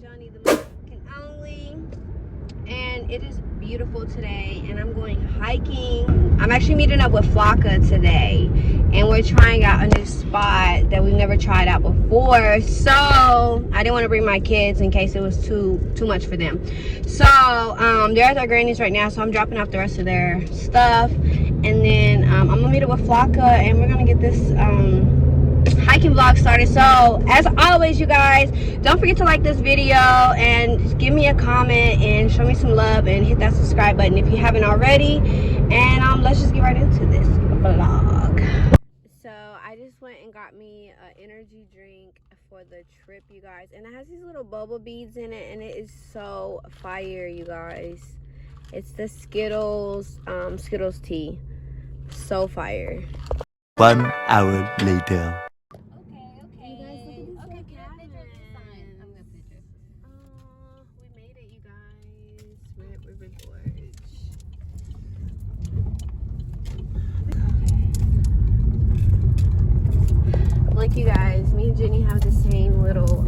Johnny the American only, and it is beautiful today, and I'm going hiking. I'm actually meeting up with Flaka today, and we're trying out a new spot that we've never tried out before, so I didn't want to bring my kids in case it was too much for them. So they're at their granny's right now, so I'm dropping off the rest of their stuff, and then I'm gonna meet up with Flaka, and we're gonna get this hiking vlog started. So as always, you guys, don't forget to like this video and give me a comment and show me some love and hit that subscribe button if you haven't already. And let's just get right into this vlog. So I just went and got me an energy drink for the trip, you guys, and it has these little bubble beads in it, and it is so fire, you guys. It's the Skittles tea. So fire. 1 hour later. We made it, you guys. We're at River Gorge. Okay. Look, you guys, me and Jenny have the same little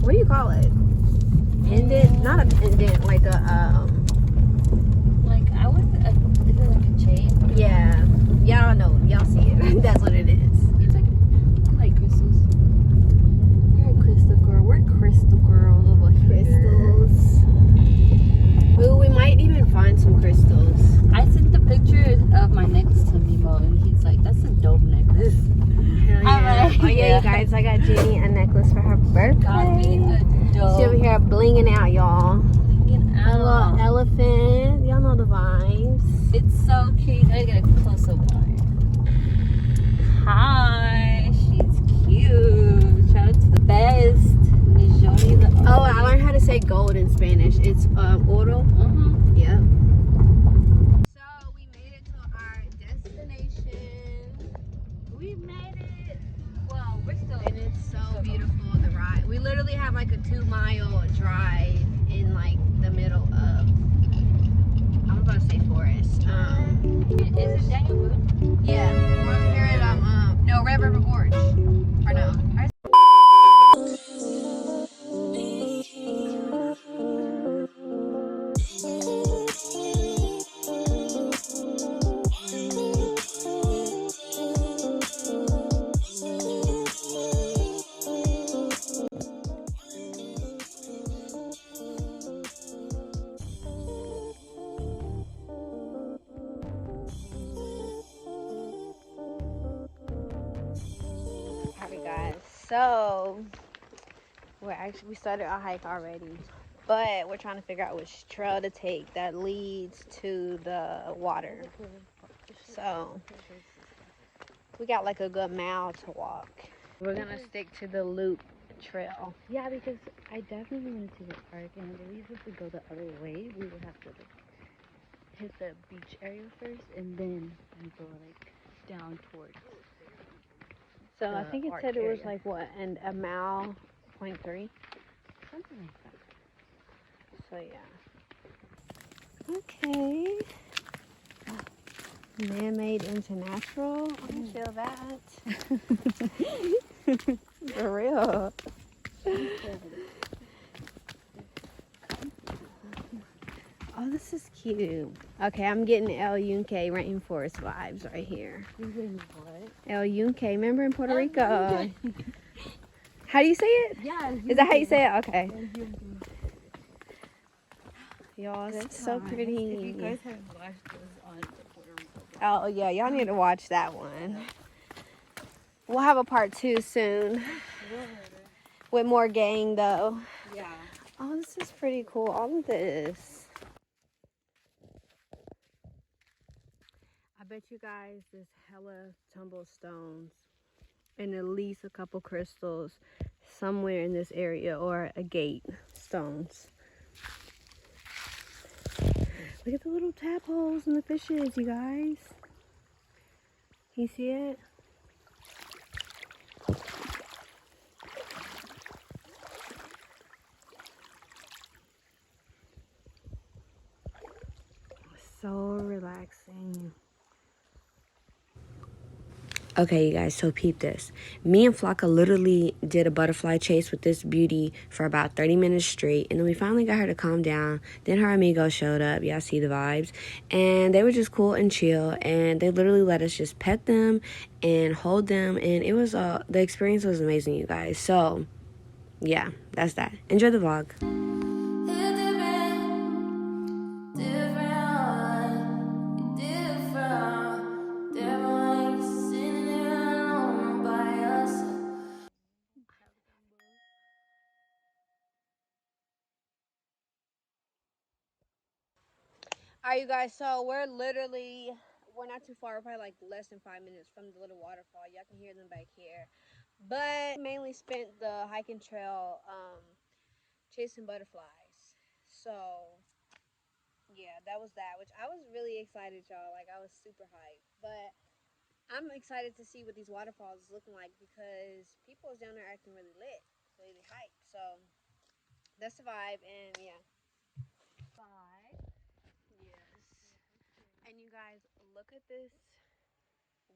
what do you call it? Pendant? Not a pendant, like a like I would. Is it like a chain? Yeah. Y'all know. Y'all see it. That's what it is. It's like crystals. You're a crystal girl. We're crystal girls over here. Crystals. Ooh, we might even find some crystals. I sent the picture of my necklace to Mimo, and he's like, "That's a dope necklace." Hell yeah. Like, Oh yeah, you guys, I got Jenny a necklace for her birthday. Got me a dope. She over here blinging out, y'all. Blinging A little out. elephant. Y'all know the vibes. It's so cute. I gotta get a close up on it. Hi, she's cute. Shout out to the best. 𝕬𝕦𝕦𝕓𝕖 the Oh, I learned how to say gold in Spanish. It's oro. Yep. So we made it to our destination. We made it. Well, we're still. And it's so beautiful, the ride. We literally have like a 2-mile drive in like the middle of, I'm gonna say forest. Is it Daniel Boone? Yeah, we're here at no, Red River Gorge. Or no. Alright guys, so we started our hike already, but we're trying to figure out which trail to take that leads to the water. So we got like a good mile to walk. We're gonna stick to the loop trail. Yeah, because I definitely went to the park, and I believe if we go the other way, we would have to like hit the beach area first, and then we go like down towards. So I think it art said it was area. like what, and a mile, 0.3. Something like that. So yeah. Okay. Man-made into natural. I can feel that. For real. Oh, this is cute. Okay, I'm getting 𝕬𝕦𝕦𝕦 rainforest vibes right here. What? 𝕬𝕦𝕦𝕦, remember in Puerto Rico? How do you say it? Yeah. Is that how you say it? Okay. Y'all, it's so pretty. If you guys haven't watched this on the Puerto Rico. Oh yeah, y'all need to watch that one. We'll have a part 2 soon. With more gang though. Yeah. Oh, this is pretty cool. All of this. I bet you guys there's hella tumble stones and at least a couple crystals somewhere in this area, or a gate stones. Look at the little tadpoles and the fishes, you guys. Can you see it? So relaxing. Okay, you guys, so peep this. Me and Flaka literally did a butterfly chase with this beauty for about 30 minutes straight, and then we finally got her to calm down. Then her amigo showed up. Y'all see the vibes. And they were just cool and chill, and they literally let us just pet them and hold them, and it was, the experience was amazing, you guys. So, yeah, that's that. Enjoy the vlog. All right, you guys, so we're not too far. We're probably like less than 5 minutes from the little waterfall. Y'all can hear them back here. But mainly spent the hiking trail chasing butterflies. So, yeah, that was that, which I was really excited, y'all. Like, I was super hyped. But I'm excited to see what these waterfalls is looking like because people is down there acting really lit, really hyped. So, that's the vibe, and yeah. Vibe. Yes. And you guys, look at this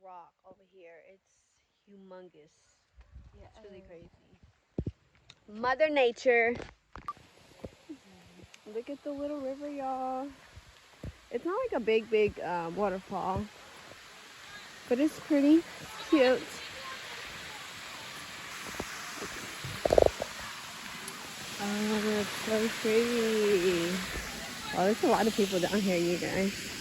rock over here. It's humongous. Yeah, it's really crazy. Mother Nature. Look at the little river, y'all. It's not like a big waterfall, but it's pretty cute. Oh, that's so pretty. Oh, there's a lot of people down here, you guys.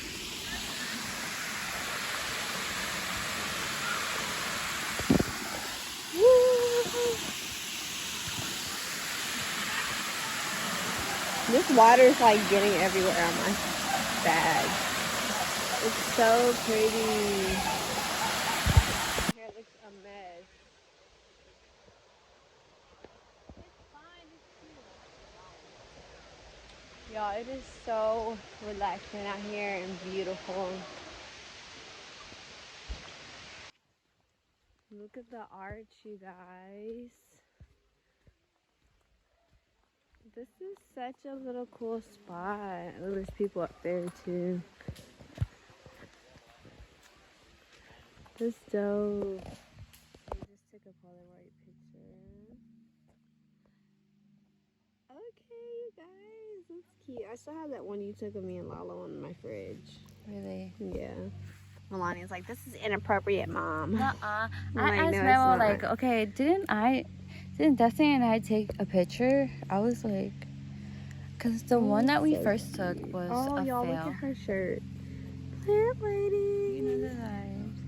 This water is like getting everywhere on my bag. It's so pretty. Here it looks a mess. Y'all, it is so relaxing out here and beautiful. Look at the arch, you guys. This is such a little cool spot. Oh, there's people up there too. This dope. I just took a Polaroid picture. Okay, you guys, that's cute. I still have that one you took of me and Lalo in my fridge. Really? Yeah. Melania's like, this is inappropriate, Mom. Nuh-uh. I asked Memo, like, okay, didn't Destiny and I take a picture? I was like, because the one that we first took was oh, a y'all, fail. look at her shirt. Plant lady. You know the vibes.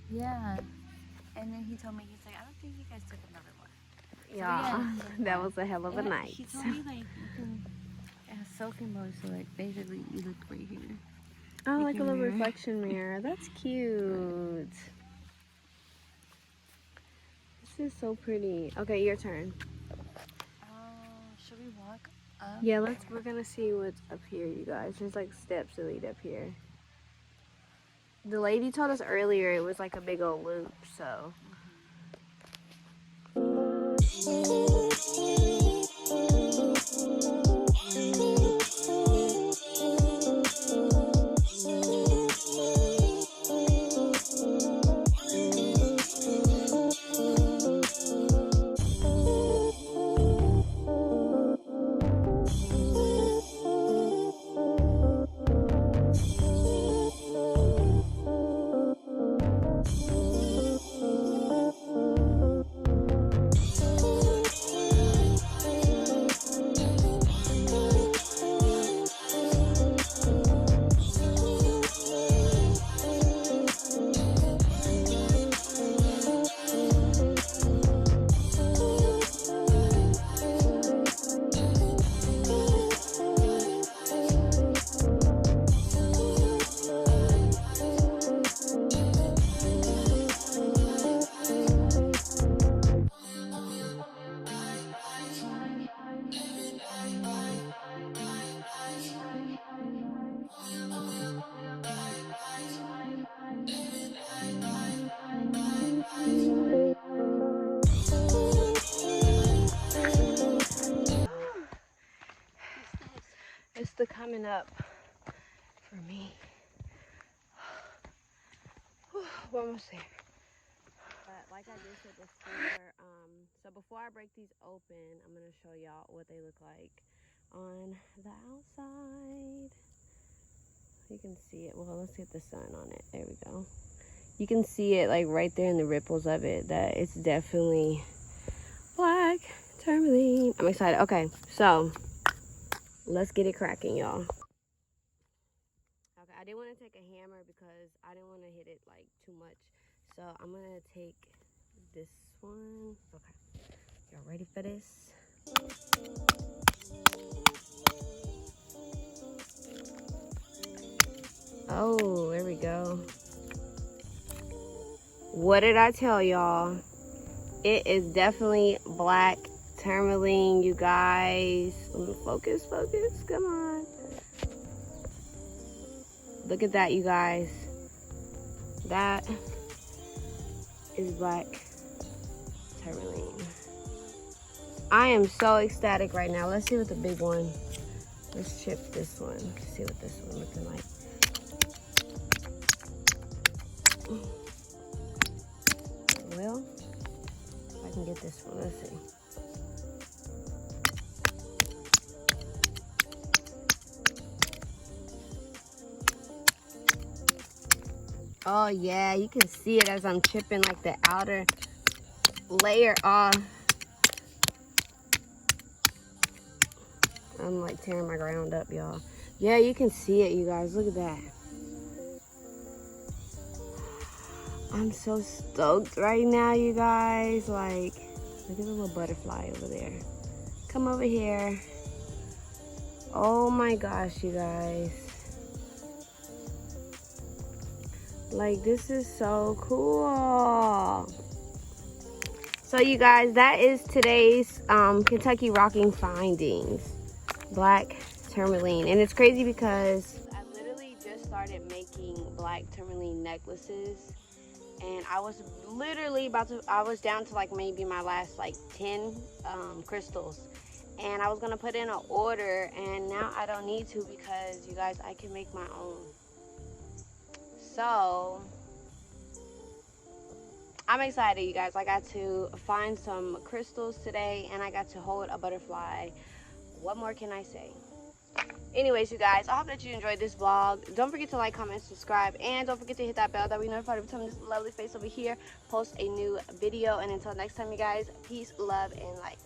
Yeah. And then he told me, he's like, I don't think you guys took another one. Yeah, So that was a hell of a night. He told me, like, you can, it has silken mode, so, like, basically, you look right here. Oh, like a little reflection mirror. That's cute. This is so pretty. Okay, your turn. Should we walk up? Yeah, we're gonna see what's up here, you guys. There's like steps that lead up here. The lady told us earlier it was like a big old loop, so. It's the coming up for me. We're almost there. like I did say before, so before I break these open, I'm gonna show y'all what they look like on the outside. You can see it. Well, let's get the sun on it. There we go. You can see it like right there in the ripples of it that it's definitely black tourmaline. I'm excited. Okay, so let's get it cracking, y'all. Okay, I didn't want to take a hammer because I didn't want to hit it like too much. So I'm gonna take this one. Okay, y'all ready for this? Oh, there we go. What did I tell y'all? It is definitely black tourmaline, you guys. Let me focus, come on. Look at that, you guys. That is black tourmaline. I am so ecstatic right now. Let's see what the big one. Let's chip this one. See what this one looking like. Well, if I can get this one, let's see. Oh yeah, you can see it as I'm chipping like the outer layer off. I'm like tearing my ground up, y'all. Yeah, you can see it, you guys. Look at that. I'm so stoked right now, you guys. Like, look at the little butterfly over there. Come over here. Oh my gosh, you guys. Like, this is so cool. So you guys, that is today's Kentucky Rocking Findings. Black tourmaline. And it's crazy because I literally just started making black tourmaline necklaces. And I was literally I was down to like maybe my last like 10 crystals. And I was gonna put in an order, and now I don't need to because you guys, I can make my own. So I'm excited, you guys. I got to find some crystals today, and I got to hold a butterfly. What more can I say? Anyways, you guys, I hope that you enjoyed this vlog. Don't forget to like, comment, subscribe, and don't forget to hit that bell that we notified every time this lovely face over here posts a new video. And until next time, you guys, peace, love, and light.